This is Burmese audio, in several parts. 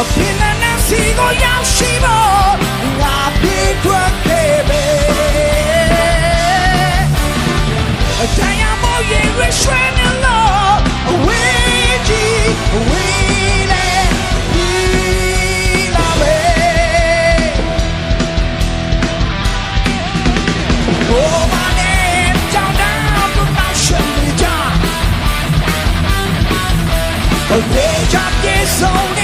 Pinana sigo yashimo La pigua kebe Tayamo ye reshwene lo Wiji wile ilabe Oh my name down down to my shimija Deja que son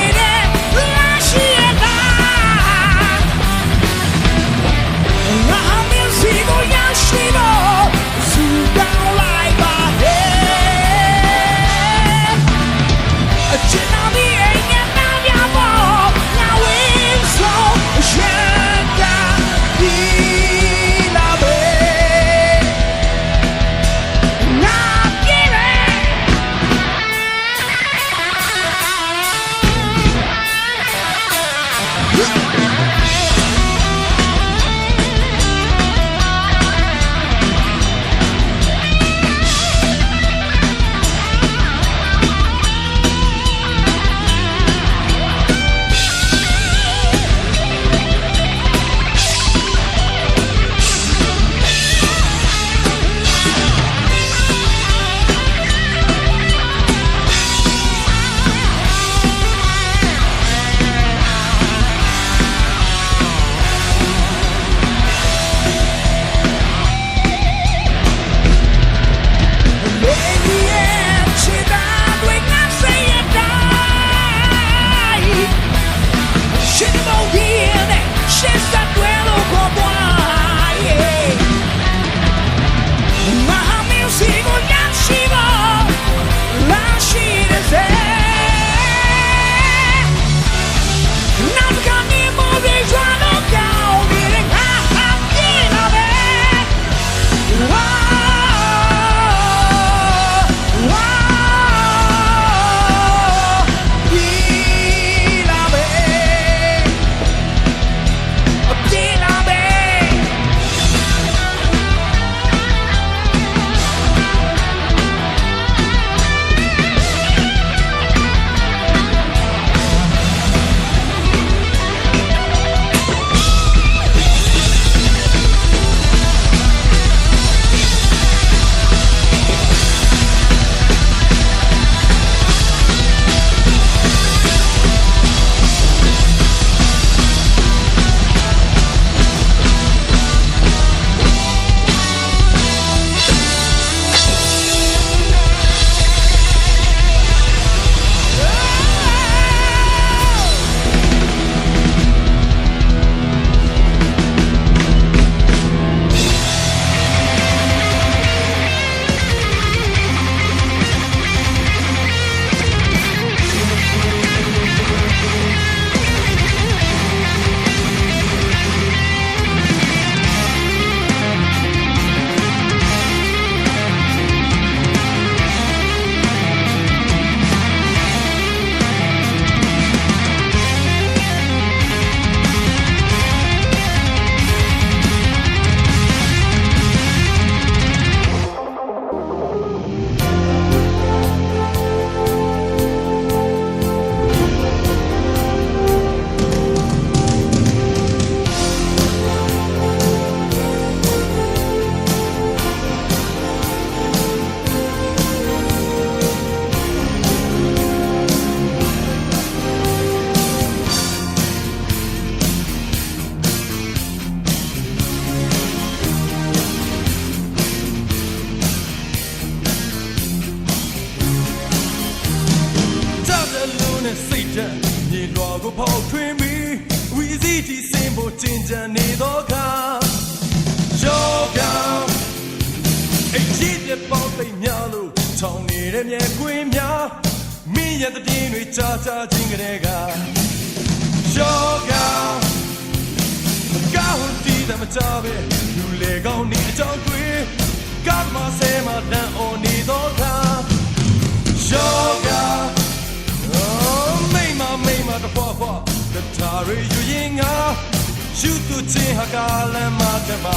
Shoot to tin hakala matema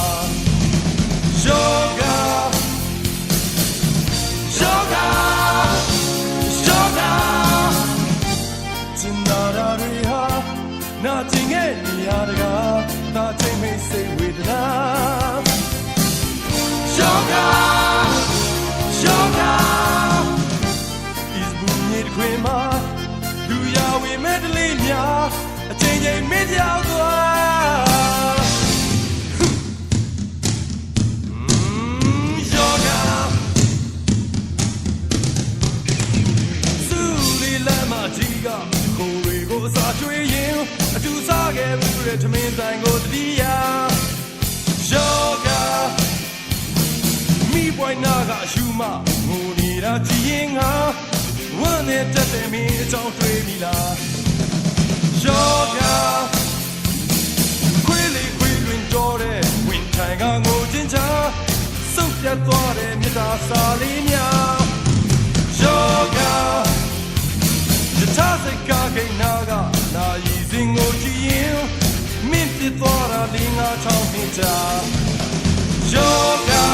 Yoga Yoga Yoga Tinara စိတ်ဝေဒနာယောဂis bunit kwema du ya we medley nya a chain chain mid yaw twa yoga su li la ma ji ga ko we ko sa chwe yin a tu sa ke bu de thmin sain ko tadiya yoga mi boy na ga shu ma ngo ni da ji yin ha wan ne tat de mi a chong twe mi la yoga kweli kwin do de win tai ga ngo jin cha sau piat twa de mit ta sa li nya yoga ta se ka ke na ga na yi sing ngo ji yin min pit twa da li nga chong mi cha yoga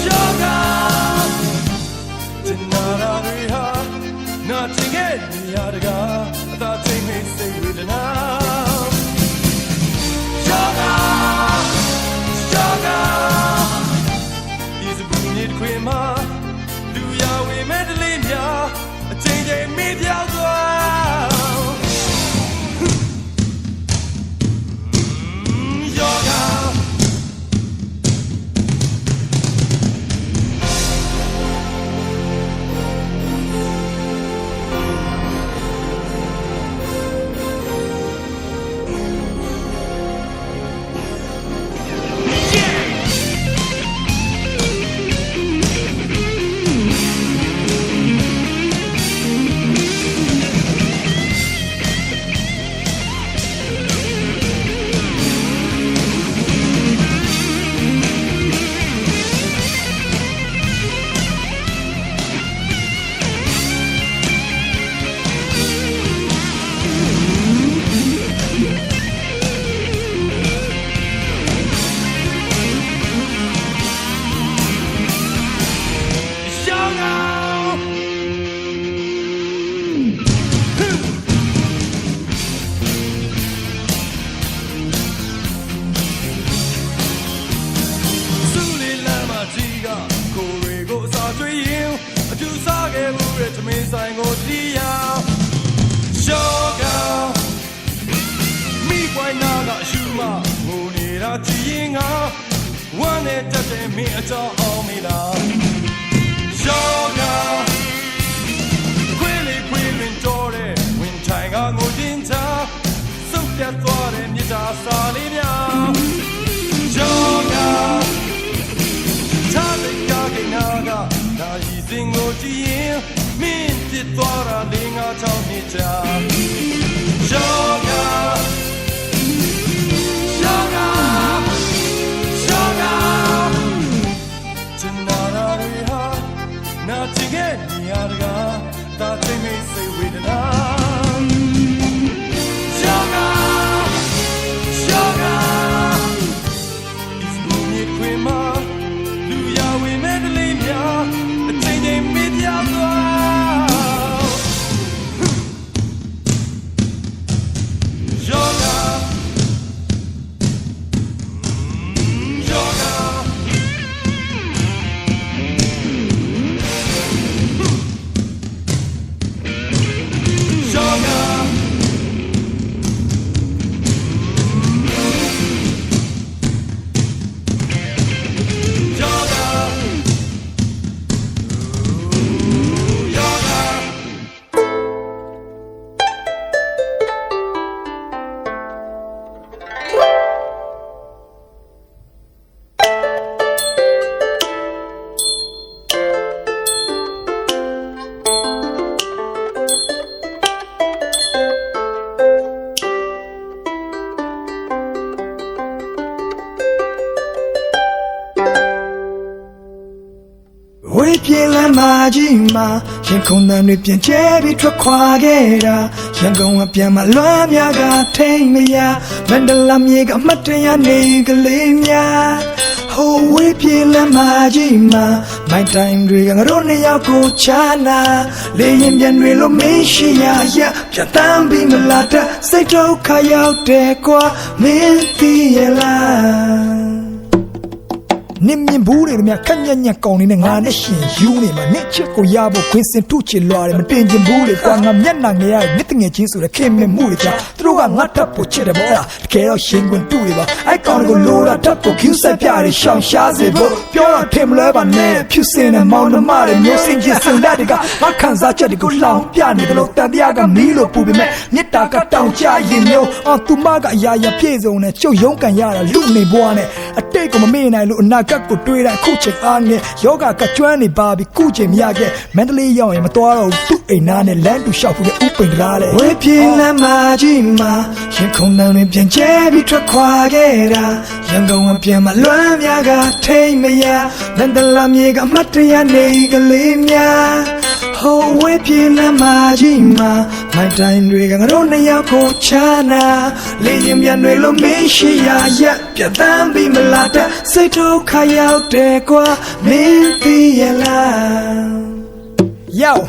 Janara riha na tinge niaraga ta tinge se widana Yoga is a bunit kwema du ya we medley nya a change me dia twa Yoga Ma, Yan Kong na Nipian Jebi Traquagera, Yan Gong Apiama Lamyaga, Tame ya, Mandalam Yaga Mataya Negalimia, Oh, we feel a majima. My time ring a ronia go chana. Laying and real machia, ya. Jatam be malata. Say to kaya de qua. Mintiela. နင်းမြင်ဘူးတွေမြခက်ညက်ညက်ကောင်းနေတဲ့ငါနဲ့ရှင်ယူနေမှာနစ်ချက်ကိုရဖို့ခွင်းစင်ထုချစ်လွားတယ်မတင်ချင်ဘူးလေကွာငါမျက်နှာငယ်ရမြစ်တငယ်ချင်းဆိုတဲ့ခင်မမှုတွေကြာသူတို့ကငါထပ်ဖို့ချစ်တယ်ပေါ့လားတကယ်တော့ရှင်ကွန်းတူတွေပါအဲ့ကောင်ကိုလိုတာထပ်ဖို့ cue ဆက်ပြတယ်ရှောင်ရှားစေဖို့ပြောတော့ထင်မလဲပါနဲ့ဖြူစင်တဲ့မောင်နှမတွေမျိုးစင်ချင်းစင်တဲ့တွေကငါခံစားချက်တွေကိုလှောင်ပြနေတယ်လို့တန်တရားကမီးလို့ပူပေမဲ့မြစ်တာကတောင်ကြရင်မျိုးအော်သူမကအရာရာပြည့်စုံနဲ့ကျုပ်ရုံးကန်ရတာလူနေဘွားနဲ့အတိတ်ကိုမမေ့နိုင်လို့အနာဂတ်ကိုတွေးတဲ့ခုချိန်အားနဲ့ယောဂကကျွမ်းနေပါပြီခုချိန်မရခဲ့မန္တလေးရောက်ရင်မတော်တော့သူ့အိမ်သားနဲ့လမ်းတူလျှောက်ဖို့ဥပိန်ကားလေဝေးပြေးလမ်းမကြီးမှာရင်ခုန်နှံတွေပြန်ကျဲပြီးထွက်ခွာခဲ့တာရန်ကုန်အပြန်မလွမ်းများကထိတ်မရမန္တလာမြေကအမတ်တရနေကလေးများဟိုဝေးပြေးလမ်းမကြီးမှာမိုင်တိုင်းတွေကငါတို့နှစ်ယောက်ကိုချာနာလေရင်ပြန်တွေလို့မင်းရှိရရက်ပြတ်တမ်းပြီးမလာတဲ့စိတ်ထုတ်ခါရောက်တယ်ကွာမင်းသိရလားယော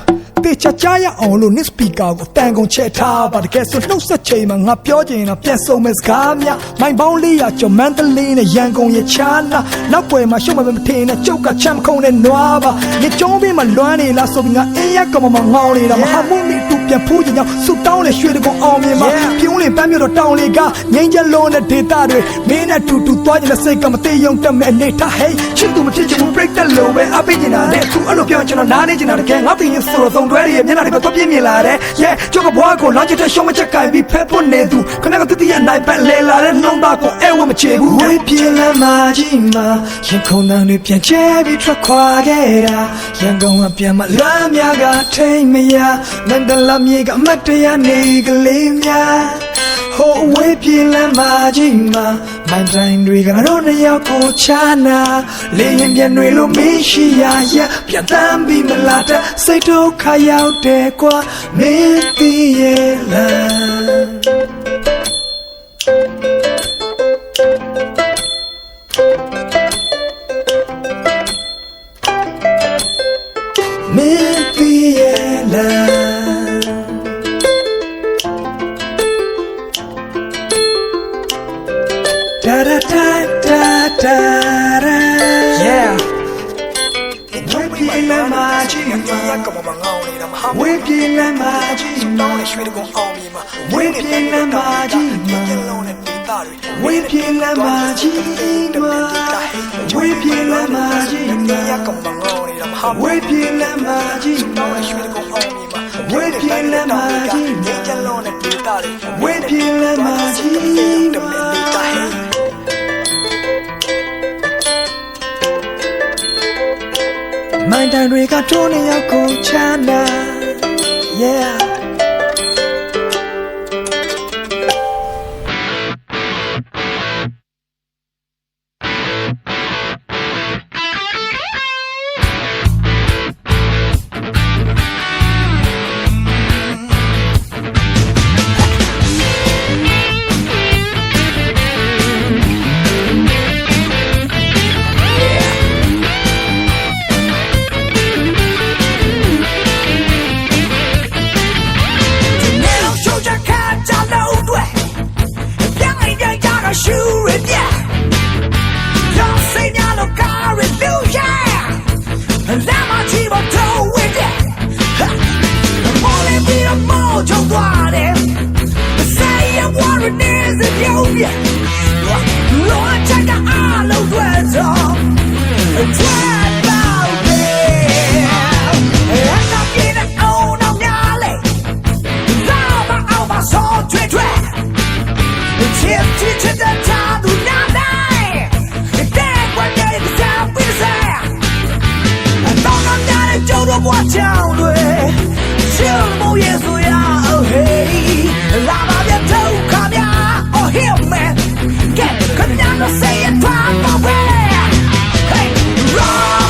တေချာချာရအောင်လို့ nick speaker ကိုတန်ကုန်ချက်ထားပါတကယ်ဆိုနှုတ်ဆက်ချိန်မှာငါပြောချင်တာပြန်ဆုံးမဲ့စကားများမိုင်ပေါင်း400ကျော်မန္တလေးနဲ့ရန်ကုန်ရဲ့ချာနာနောက်ွယ်မှာရှုံးမမထင်နဲ့ကျုပ်ကချမ်းခုံနဲ့နွားပါညကျုံးပြီးမှလွမ်းနေလားဆိုပြီးငါအင်းရက်ကမမငောင်းနေတာမဟာမုန်မီတူပြန်ဖူးချင်ကြောင်းဆူတောင်းနဲ့ရွှေတကုံအောင်မြင်မှာပြုံးလင်ပန်းမြို့တော့တောင်းလေကငိမ့်ချက်လုံးနဲ့ဒေတာတွေမင်းနဲ့တူတူသွားကြတဲ့စိတ်ကမသေးယုံတက်မဲ့အနေထားဟဲ့ချစ်သူမဖြစ်ချင်ဘူး break တဲ့လိုပဲအပိကျင်တာနဲ့သူအဲ့လိုပြောကျွန်တော်နားနေချင်တာတကယ်ငါသိရင်ဆိုတော့သုံးတွဲရဲ့မျက်နှာတွေတော့ပြင်းမြင်လာတယ် yeah ကျုပ်ကဘွားကိုလောင်းချတဲ့ရှုံးမချက်ကင်ပြီးဖက်ဖို့နေသူခဏကတတိယနိုင်ပတ်လဲလာတဲ့နှုံးသားကိုအဲဝမချေဘူးဝေးပြေးလမ်းမကြီးမှာရင်ခုန်နှံတွေပြန်ကျဲပြီးထွက်ခွာခဲ့တာရန်ကုန်အပြန်မလွမ်းများကထိတ်မရမန္တလာမြေကအမတ်တရနေကလေးများဟိုဝေးပြေးလမ်းမကြီးမှာမန်တိုင်းတွေကငါတို့နှစ်ယောက်ကိုချာနာလေရင်ပြန်တွေလို့မင်းရှိရရက်ပြန်တမ်းပြီးမလာတဲ့စိတ်ထုတ်ခါရောက်တယ်ကွာမင်းသိရဲ့လားမင်းသိရဲ့လား Da da da da da da. Yeah. We feel la magie, we feel la magie, we feel la magie, we feel la magie, we feel la magie, we feel la magie, we feel la magie, we feel la magie. My time we got Tony Yako Chana, yeah. Watch out, chill, boy, yes, we are. Oh, hey, lava, you don't come here. Oh, here, man, get, come down to say it, drive away. Hey, run.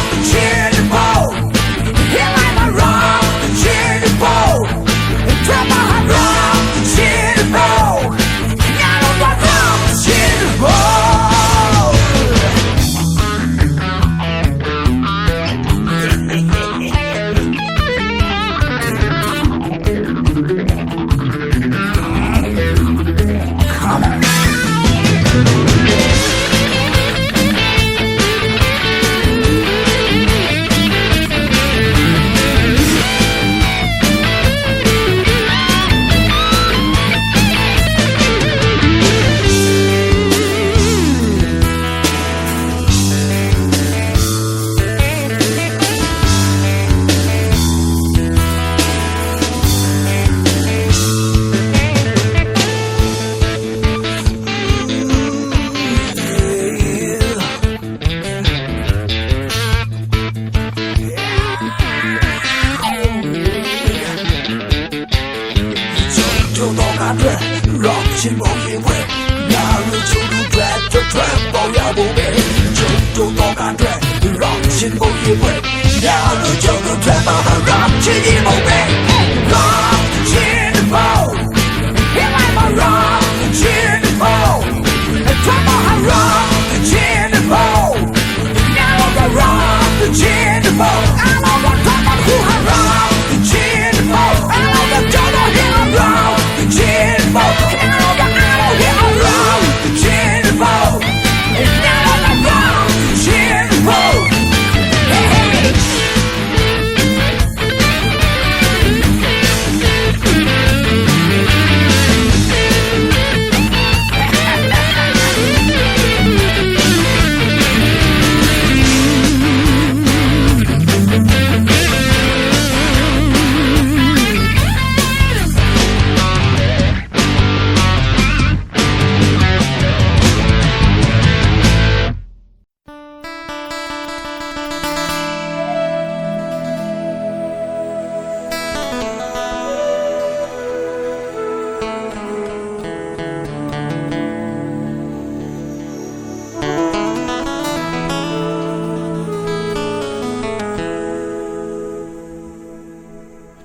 ညာလူချိုလူတွေထွက်ပေါ်ရဖို့ပဲကျုပ်တို့တော့ကန်တဲ့ rock ရှင်ကိုရေပွဲညာလူချိုလူထွက်ပေါ် rock ချီဖို့ပဲ rock ချီဖို့ Here I am rock ချီဖို့ ထွက်ပေါ် rock ချီဖို့ Now I rock ချီဖို့ I love what top of who I rock ချီဖို့ I love the don't hear I rock ချီဖို့ I love the I don't hear I rock ချီဖို့ Now I rock ချီဖို့ Hey hey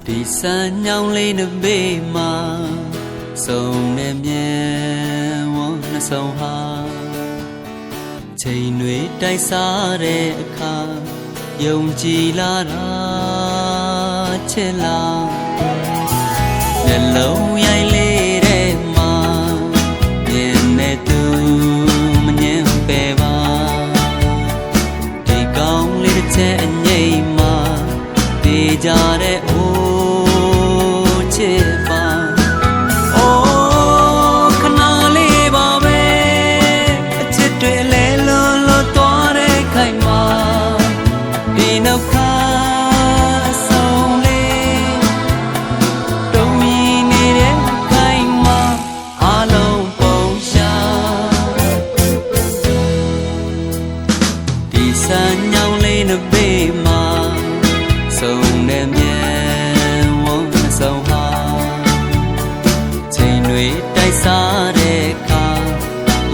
ဒီစံညောင်းလေးတစ်ပေမှာစုံနေမြန်ဝန်းနှဆုံးဟာချိန်တွေတိုက်စားတဲ့အခါယုံကြည်လာတာချစ်လားနှလုံးရိုက်လေးတဲ့မှာမြင်နေသူမငင်းပဲပါဒီကောင်းလေးတစ်ချက်အငိမ့်မှာတေးကြတဲ့စားတဲ့အခါ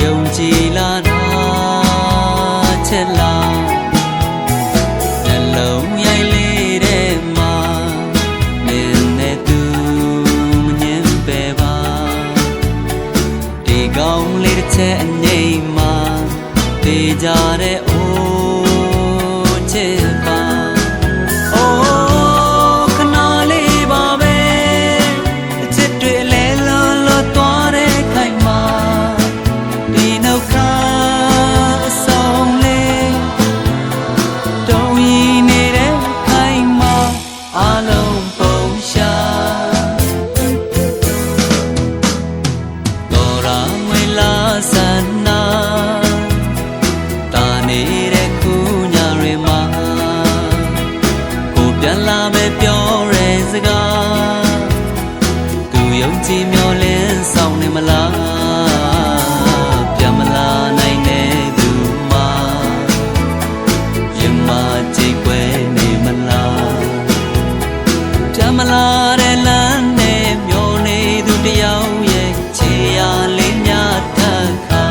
ယုံကြည်လာတာချစ်လားနှလုံးရိုက်လေးတဲ့မှာမြင်နေသူမငင်းပဲပါဒီကောင်းလေးတစ်ချက်အငိမ့်မှာတေးကြတဲ့အိုးချစ်ပါပြန်လာမယ်ပြောရဲစကားသူယုံကြည်မျှော်လင့်ဆောင်နေမလားပြန်မလာနိုင်တဲ့သူမှရင်မကြိတ်ွယ်နေမလားပြန်မလာတဲ့လမ်းနဲ့မျောနေသူတယောက်ရဲ့ခြေရလေးများထပ်ခါ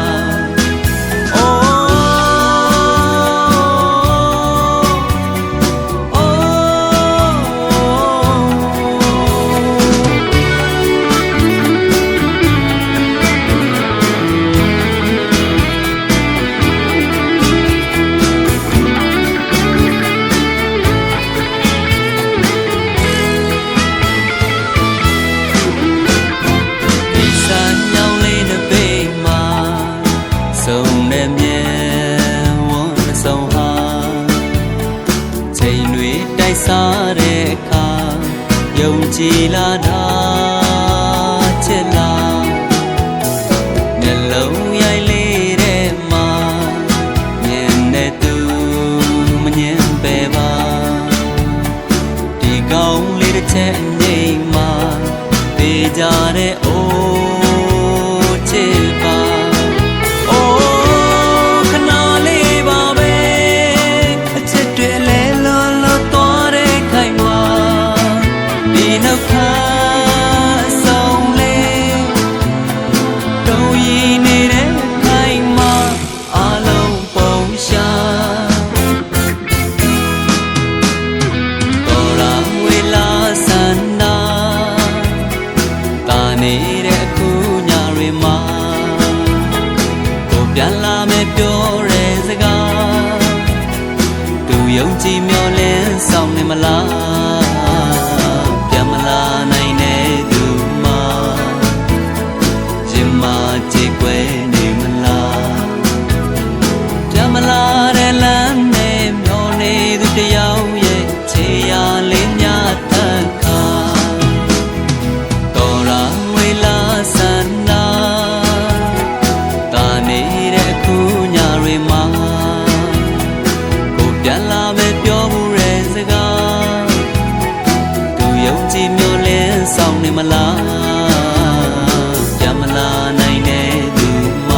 လားပြန်မလာနိုင်တဲ့သူမရင်မကြည့်ွယ်နေမလားပြန်မလာတဲ့လမ်းနဲ့မျောနေသူတယောက်ရဲ့ခြေရလေးများတတ်ခါတော်ရာဝေလာဆန္ဒတာနေတဲ့ခုညတွေမှာကိုပြန်လာမယ်ပြောမှုရဲ့စကားသူယုံကြည်မျှော်လင့်ဆောင်နေမလားပြန်မလာနိုင်တဲ့သူမ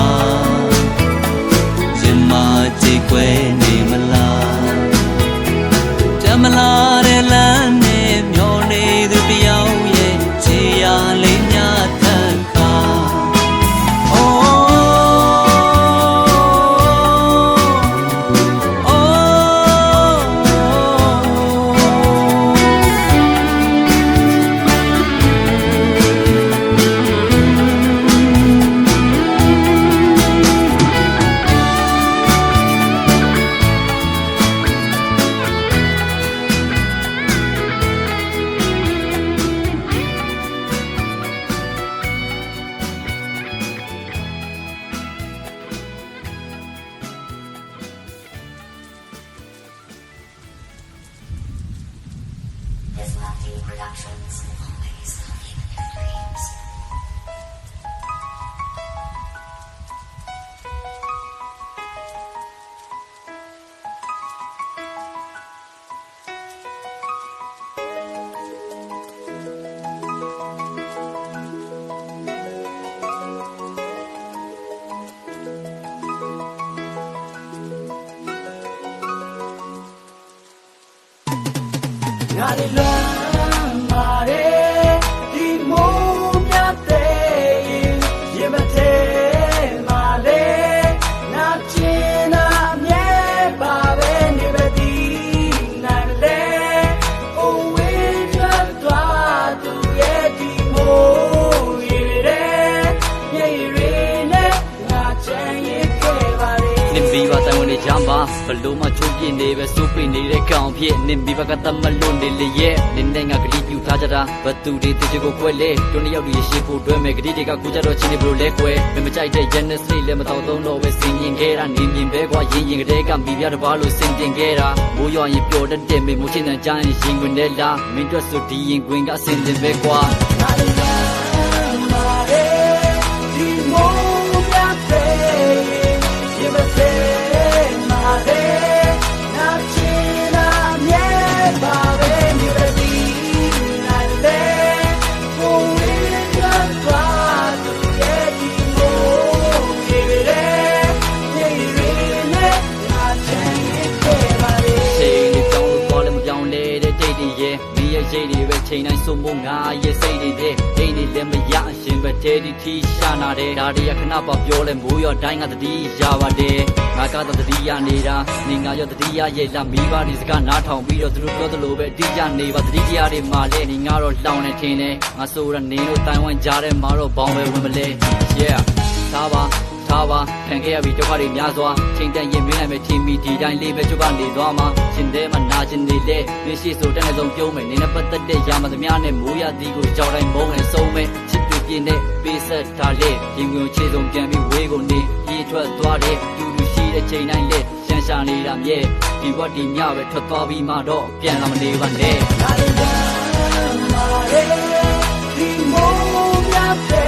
ရင်မကြည့်ွယ်နေမလားပြန်မလာတဲ့လမ်းနဲ့မျောနေသူတယောက်ရဲ့ခြေရလေးများတတ်ခါငါတွေလွမ်းပါတယ်ဒီမိုးမြတ်တဲ့ရင်မသေးပါလေနာကျင်နာမြဲပါပဲနေပါသည်နိုင်လေအိုဝေးထွက်သွားသူရဲ့ဒီမိုးရည်တဲ့မြေရီနဲ့ငါချမ်းရခဲ့ပါလေနင်ပြီးပါတိုင်ဝင်နေကြမှာဘလို့မှချိုးပြနေပဲစိုးပြနေတဲ့ကောင်ဖြစ်နင်ပြီးပါကတမလွန်နေလေရဲ့နင်နဲ့ငါကတိပြုထားကြတာဘသူတွေတချကိုခွဲလေတွန်းတယောက်တွေရှိဖို့တွဲမယ်ကတိတွေကကူကြတော့ချင်းနေဘလို့လဲခွဲမမကြိုက်တဲ့ Genesis လည်းမတော်သုံးတော့ပဲစင်ရင်ခဲ့တာနေမြင်ပဲကွာရင်ရင်ကလေးကမိပြတပါလို့စင်တင်ခဲ့တာမိုးရွာရင်ပျော်တတ်တဲ့မေမိုးချင်းတန်ကြရင်ရင်ခွင်နဲ့လားမင်းတို့ဆိုဒီရင်ခွင်ကစင်တင်ပဲကွာဒီမိုးမြတ်တဲ့ရင်မသေးပါလေနာချင်နာမြဲပါပဲနေပါသည်နိုင်လေကိုဝေးထွက်သွားသူရဲ့ဒီမိုးရည်တဲ့မြေရီနဲ့ငါချမ်းရခဲ့ပါလေချိန်တွေကြောင်းလို့သွားလည်းမပြောင်းလဲတဲ့ဒိတ်တွေရဲ့မိရဲ့ရိတ်တွေပဲချိန်တိုင်းစုံဖို့ငါရဲ့စိတ်တွေတဲ့ဒိတ်တွေလည်းမရအရှင်ပဲတဲဒီထီရှာနာတယ်ဒါတွေကခဏပါပြောလဲမိုးရောတိုင်းကတတိရပါတယ်ငါကတော့တတိရနေတာနေငါရောတတိရရဲ့လာမိပါဒီစကားနားထောင်ပြီးတော့သူတို့ပြောသလိုပဲအတိကျနေပါတတိတရားတွေမှာလဲနေငါတော့လောင်နေထင်တယ်ငါဆိုရနေတို့တိုင်ဝမ်ကြားထဲမှာတော့ဘောင်းပဲဝင်မလဲ yeah သားပါခံခဲ့ရပြီးဒုက္ခတွေများစွာချိန်တန်ရင်မင်းနိုင်မဲ့ထင်ပြီးဒီတိုင်းလေးပဲကြွပါနေသွားမှာရှင်တဲမှာနာကျင်နေလေမင်းရှိဆိုတဲ့နဲ့ဆုံးပြုံးမယ်နေနဲ့ပတ်သက်တဲ့ရာမသမားနဲ့မိုးရသည်ကိုကြောက်တိုင်းမုန်းနဲ့ဆုံးမယ်ချစ်ပြင်းနဲ့ပေးဆက်ထားလေရင်ငုံချေဆုံးပြန်ပြီးဝေးကုန်နေပြေးထွက်သွားတယ်တူတူရှိတဲ့ချိန်တိုင်းလေရှမ်းရှာနေတာမြဲဒီဘက်ဒီညပဲထွက်သွားပြီးမှတော့ပြန်လာမနေပါနဲ့ငါတွေလွမ်းပါတယ်ဒီမိုးမြတ်တဲ့